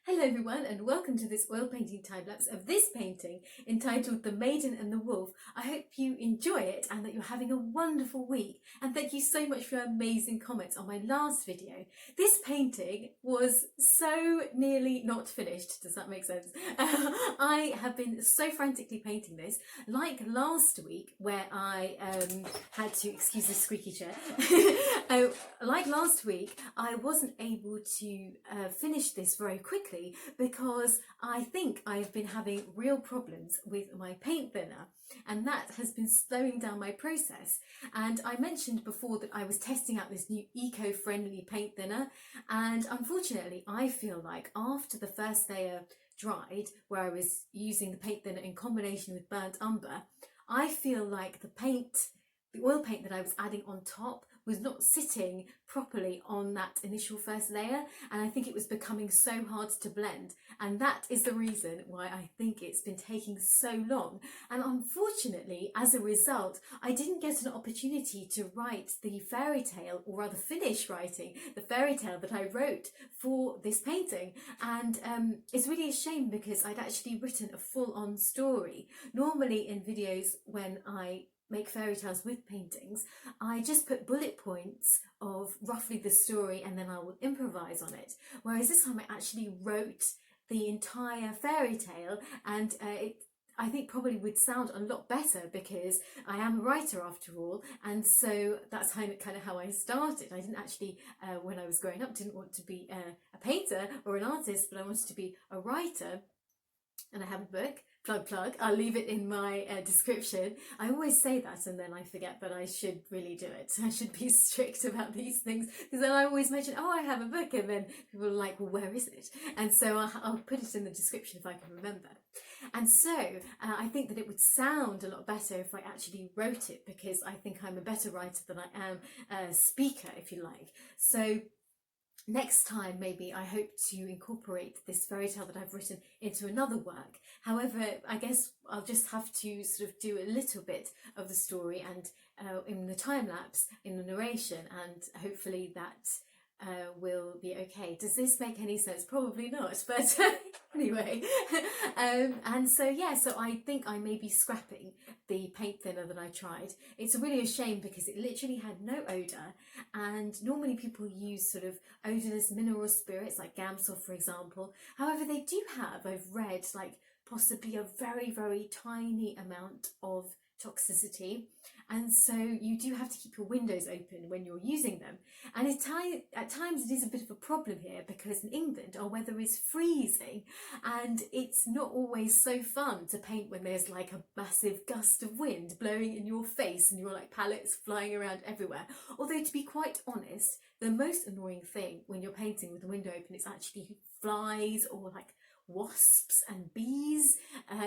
Hello everyone and welcome to this oil painting time-lapse of this painting entitled The Maiden and the Wolf. I hope you enjoy it and that you're having a wonderful week, and thank you so much for your amazing comments on my last video. This painting was so nearly not finished, does that make sense? I have been so frantically painting this, like last week where I had to, excuse the squeaky chair, like last week I wasn't able to finish this very quickly because I think I've been having real problems with my paint thinner, and that has been slowing down my process. And I mentioned before that I was testing out this new eco-friendly paint thinner, and unfortunately I feel like after the first layer dried, where I was using the paint thinner in combination with burnt umber, I feel like the oil paint that I was adding on top was not sitting properly on that initial first layer, and I think it was becoming so hard to blend, and that is the reason why I think it's been taking so long. And unfortunately, as a result, I didn't get an opportunity to write the fairy tale, or rather finish writing the fairy tale that I wrote for this painting. And it's really a shame because I'd actually written a full-on story. Normally in videos when I make fairy tales with paintings, I just put bullet points of roughly the story and then I will improvise on it. Whereas this time I actually wrote the entire fairy tale, and I think probably would sound a lot better because I am a writer after all, and so that's kind of how I started. I didn't actually, when I was growing up, didn't want to be a painter or an artist, but I wanted to be a writer. And I have a book, plug, I'll leave it in my description. I always say that and then I forget, but I should really do it. I should be strict about these things, because then I always mention, oh, I have a book, and then people are like, well, where is it? And so I'll put it in the description if I can remember. And so I think that it would sound a lot better if I actually wrote it, because I think I'm a better writer than I am a speaker, if you like. So next time, maybe, I hope to incorporate this fairy tale that I've written into another work. However, I guess I'll just have to sort of do a little bit of the story and in the time lapse, in the narration, and hopefully that will be okay. Does this make any sense? Probably not, but anyway. And so yeah, so I think I may be scrapping the paint thinner that I tried. It's really a shame because it literally had no odour, and normally people use sort of odourless mineral spirits like Gamsol, for example. However, they do have, I've read, like possibly a very tiny amount of toxicity, and so you do have to keep your windows open when you're using them. And at times it is a bit of a problem here because in England our weather is freezing, and it's not always so fun to paint when there's like a massive gust of wind blowing in your face and your like palettes flying around everywhere. Although, to be quite honest, the most annoying thing when you're painting with the window open is actually flies or like wasps and bees.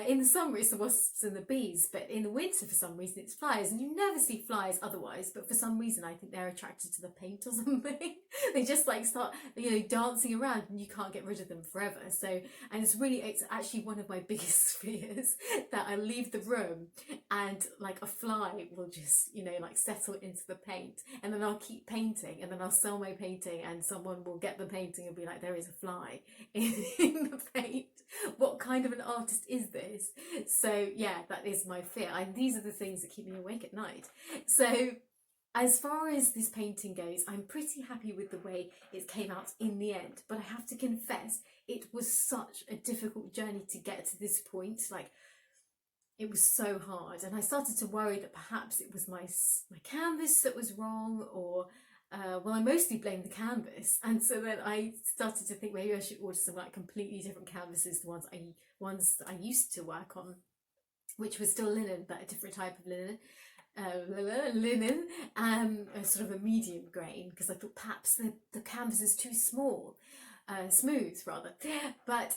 In the summer it's the wasps and the bees, but in the winter for some reason it's flies, and you never see flies otherwise, but for some reason I think they're attracted to the paint or something. They just like start, you know, dancing around and you can't get rid of them forever. So, and it's actually one of my biggest fears, that I leave the room and like a fly will just, you know, like settle into the paint, and then I'll keep painting and then I'll sell my painting and someone will get the painting and be like, there is a fly in the paint. What kind of an artist is this? So yeah, that is my fear. These are the things that keep me awake at night. So as far as this painting goes, I'm pretty happy with the way it came out in the end, but I have to confess it was such a difficult journey to get to this point. Like, it was so hard, and I started to worry that perhaps it was my canvas that was wrong, or well, I mostly blamed the canvas, and so then I started to think maybe I should order some like completely different canvases, the ones that I used to work on, which was still linen but a different type of linen, sort of a medium grain, because I thought perhaps the canvas is too small, smooth rather. But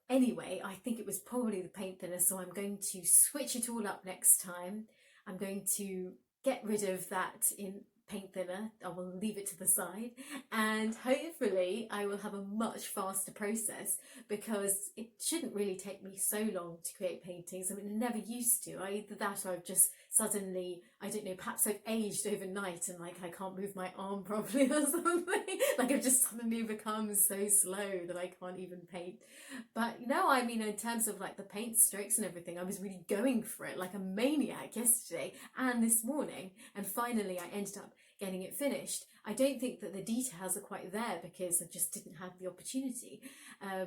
anyway, I think it was probably the paint thinner, so I'm going to switch it all up next time. I'm going to get rid of that in paint thinner. I will leave it to the side, and hopefully I will have a much faster process, because it shouldn't really take me so long to create paintings. I mean, it never used to. Either that or I've just suddenly, I don't know, perhaps I've aged overnight and like I can't move my arm properly or something. Like I've just suddenly become so slow that I can't even paint. But no, I mean, in terms of like the paint strokes and everything, I was really going for it like a maniac yesterday and this morning, and finally I ended up getting it finished. I don't think that the details are quite there because I just didn't have the opportunity,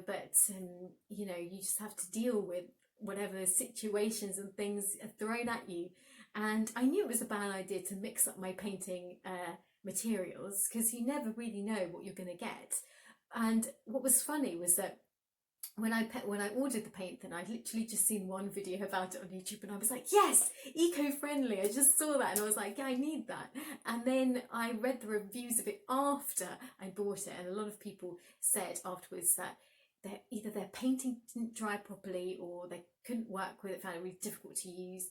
but you know, you just have to deal with whatever situations and things are thrown at you. And I knew it was a bad idea to mix up my painting materials, because you never really know what you're going to get. And what was funny was that when I ordered the paint, then I'd literally just seen one video about it on YouTube, and I was like, yes, eco-friendly. I just saw that and I was like, yeah, I need that. And then I read the reviews of it after I bought it, and a lot of people said afterwards that either their painting didn't dry properly or they couldn't work with it, found it really difficult to use.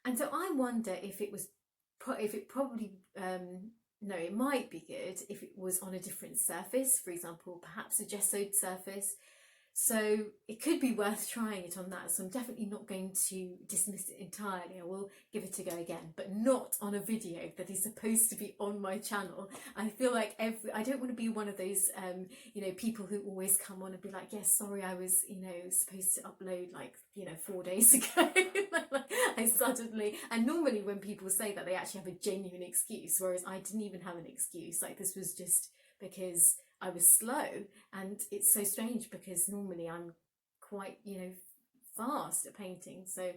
And so I wonder if it might be good if it was on a different surface, for example, perhaps a gessoed surface. So it could be worth trying it on that. So I'm definitely not going to dismiss it entirely. I will give it a go again, but not on a video that is supposed to be on my channel. I feel like I don't want to be one of those, you know, people who always come on and be like, yes, sorry, I was, you know, supposed to upload like, you know, 4 days ago. I suddenly, and normally when people say that, they actually have a genuine excuse, whereas I didn't even have an excuse. Like, this was just because I was slow. And it's so strange because normally I'm quite, you know, fast at painting. So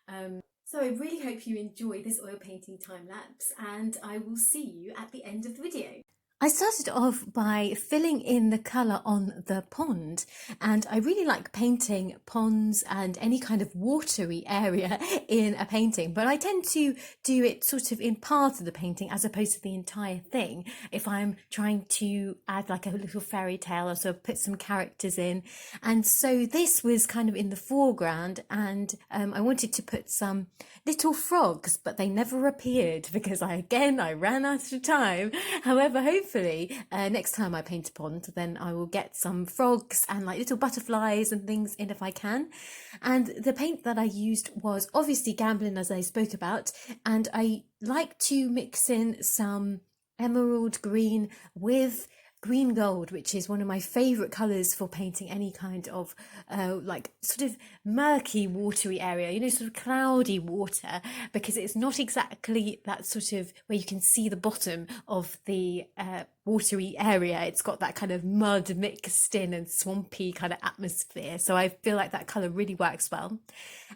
I really hope you enjoy this oil painting time lapse, and I will see you at the end of the video. I started off by filling in the colour on the pond, and I really like painting ponds and any kind of watery area in a painting, but I tend to do it sort of in part of the painting as opposed to the entire thing if I'm trying to add like a little fairy tale or so, put some characters in. And so this was kind of in the foreground, and I wanted to put some little frogs, but they never appeared because I ran out of time. However, hopefully next time I paint a pond, then I will get some frogs and like little butterflies and things in if I can. And the paint that I used was obviously Gamblin, as I spoke about, and I like to mix in some emerald green with green gold, which is one of my favorite colors for painting any kind of like sort of murky watery area, you know, sort of cloudy water, because it's not exactly that sort of where you can see the bottom of the watery area. It's got that kind of mud mixed in and swampy kind of atmosphere, so I feel like that color really works well.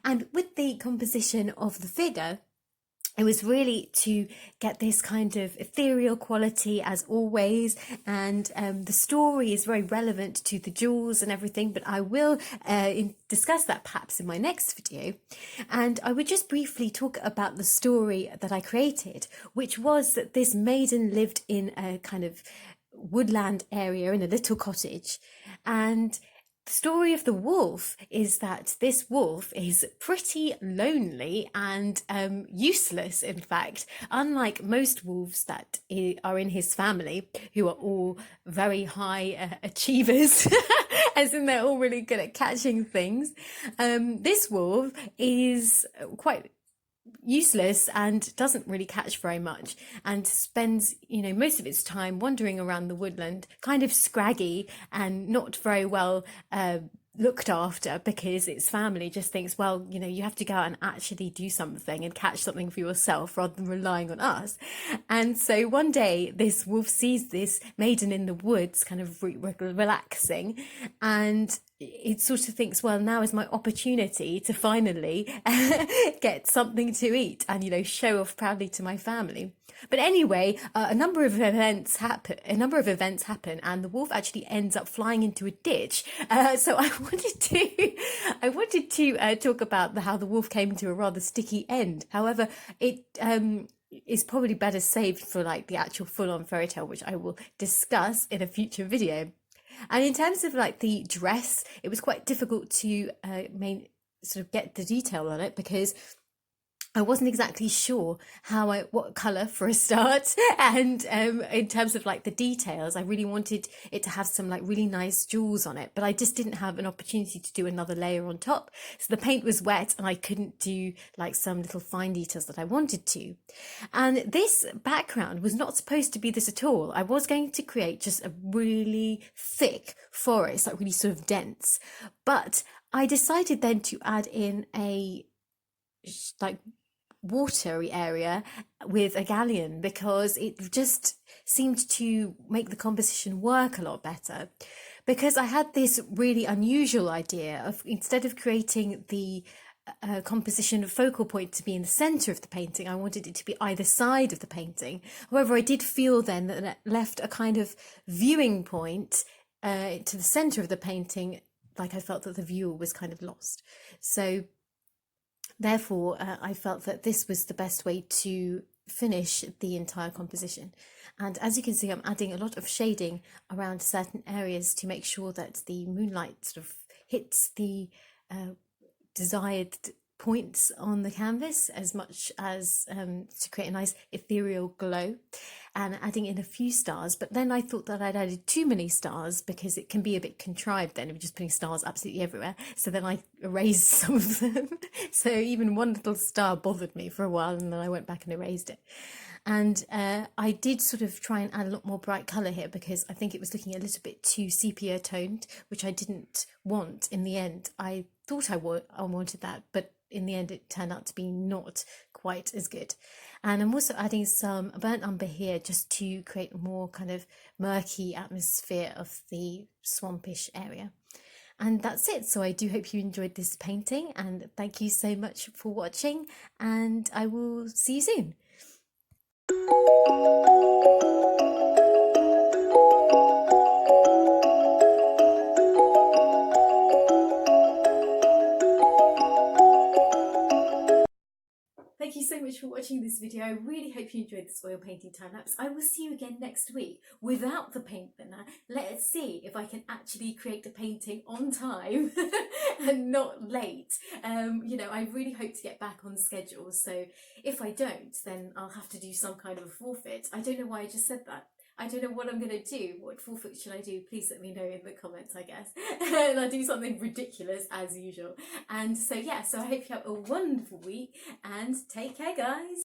And with the composition of the figure, it was really to get this kind of ethereal quality as always, and the story is very relevant to the jewels and everything, but I will discuss that perhaps in my next video. And I would just briefly talk about the story that I created, which was that this maiden lived in a kind of woodland area in a little cottage, and the story of the wolf is that this wolf is pretty lonely and useless, in fact, unlike most wolves that are in his family, who are all very high achievers, as in they're all really good at catching things. This wolf is quite useless and doesn't really catch very much, and spends, you know, most of its time wandering around the woodland, kind of scraggy and not very well looked after, because its family just thinks, well, you know, you have to go out and actually do something and catch something for yourself rather than relying on us. And so one day this wolf sees this maiden in the woods kind of relaxing, and it sort of thinks, well, now is my opportunity to finally get something to eat and, you know, show off proudly to my family. But anyway, a number of events happen, and the wolf actually ends up flying into a ditch. So I wanted to talk about how the wolf came to a rather sticky end. However, it is probably better saved for like the actual full-on fairy tale, which I will discuss in a future video. And in terms of like the dress, it was quite difficult to sort of get the detail on it, because I wasn't exactly sure what colour for a start, and in terms of like the details, I really wanted it to have some like really nice jewels on it, but I just didn't have an opportunity to do another layer on top. So the paint was wet and I couldn't do like some little fine details that I wanted to. And this background was not supposed to be this at all. I was going to create just a really thick forest, like really sort of dense, but I decided then to add in a like watery area with a galleon because it just seemed to make the composition work a lot better. Because I had this really unusual idea of, instead of creating the composition focal point to be in the center of the painting, I wanted it to be either side of the painting. However, I did feel then that it left a kind of viewing point to the center of the painting, like I felt that the viewer was kind of lost. So therefore, I felt that this was the best way to finish the entire composition. And as you can see, I'm adding a lot of shading around certain areas to make sure that the moonlight sort of hits the desired points on the canvas, as much as to create a nice ethereal glow, and adding in a few stars. But then I thought that I'd added too many stars because it can be a bit contrived then if you're just putting stars absolutely everywhere. So then I erased some of them. So even one little star bothered me for a while, and then I went back and erased it. And I did sort of try and add a lot more bright colour here because I think it was looking a little bit too sepia toned, which I didn't want in the end. I thought I wanted that, but in the end it turned out to be not quite as good. And I'm also adding some burnt umber here just to create a more kind of murky atmosphere of the swampish area. And that's it. So I do hope you enjoyed this painting, and thank you so much for watching, and I will see you soon. Thank you so much for watching this video. I really hope you enjoyed this oil painting time lapse. I will see you again next week without the paint thinner. Let's see if I can actually create the painting on time and not late. You know, I really hope to get back on schedule. So if I don't, then I'll have to do some kind of a forfeit. I don't know why I just said that. I don't know what I'm going to do. What forfeit should I do? Please let me know in the comments, I guess. And I'll do something ridiculous as usual. And so, yeah, so I hope you have a wonderful week and take care, guys.